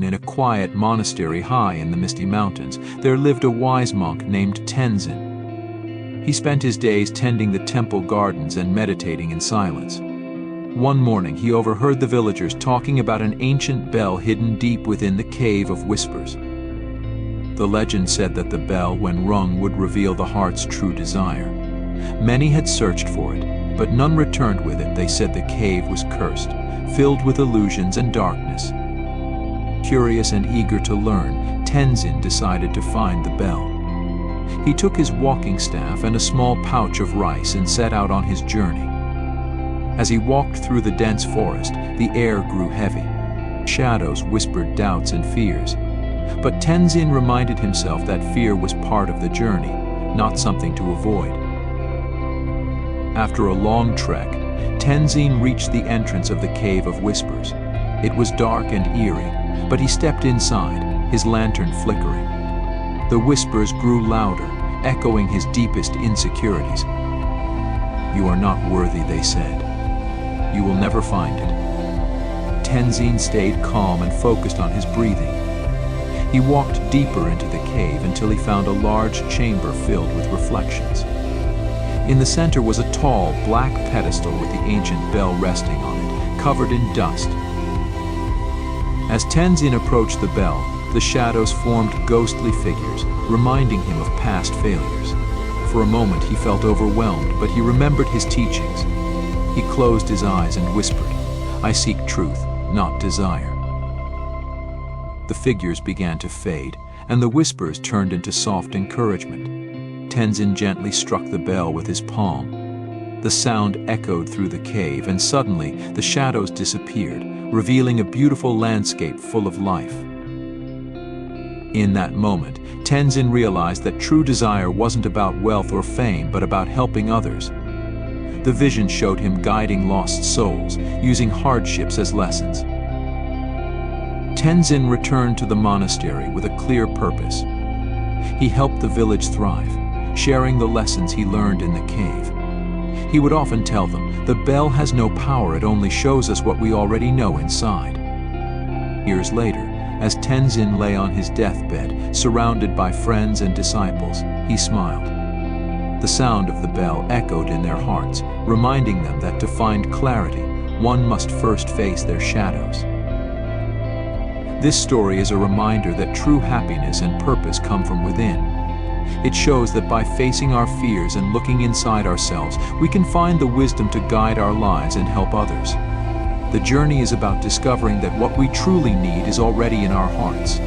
in a quiet monastery high in the misty mountains, there lived a wise monk named Tenzin. He spent his days tending the temple gardens and meditating in silence. One morning, he overheard the villagers talking about an ancient bell hidden deep within the Cave of Whispers. The legend said that the bell, when rung, would reveal the heart's true desire. Many had searched for it, but none returned with it. They said the cave was cursed, filled with illusions and darkness. Curious and eager to learn, Tenzin decided to find the bell. He took his walking staff and a small pouch of rice and set out on his journey. As he walked through the dense forest, the air grew heavy. Shadows whispered doubts and fears. But Tenzin reminded himself that fear was part of the journey, not something to avoid. After a long trek, Tenzin reached the entrance of the Cave of Whispers. It was dark and eerie, but he stepped inside, his lantern flickering. The whispers grew louder, echoing his deepest insecurities. "You are not worthy," they said. "You will never find it." Tenzin stayed calm and focused on his breathing. He walked deeper into the cave until he found a large chamber filled with reflections. In the center was a tall, black pedestal with the ancient bell resting on it, covered in dust. As Tenzin approached the bell, the shadows formed ghostly figures, reminding him of past failures. For a moment he felt overwhelmed, but he remembered his teachings. He closed his eyes and whispered, "I seek truth, not desire." The figures began to fade, and the whispers turned into soft encouragement. Tenzin gently struck the bell with his palm. The sound echoed through the cave, and suddenly the shadows disappeared, revealing a beautiful landscape full of life. In that moment, Tenzin realized that true desire wasn't about wealth or fame, but about helping others. The vision showed him guiding lost souls, using hardships as lessons. Tenzin returned to the monastery with a clear purpose. He helped the village thrive, sharing the lessons he learned in the cave. He would often tell them, "The bell has no power, it only shows us what we already know inside." Years later, as Tenzin lay on his deathbed, surrounded by friends and disciples, he smiled. The sound of the bell echoed in their hearts, reminding them that to find clarity, one must first face their shadows. This story is a reminder that true happiness and purpose come from within. It shows that by facing our fears and looking inside ourselves, we can find the wisdom to guide our lives and help others. The journey is about discovering that what we truly need is already in our hearts.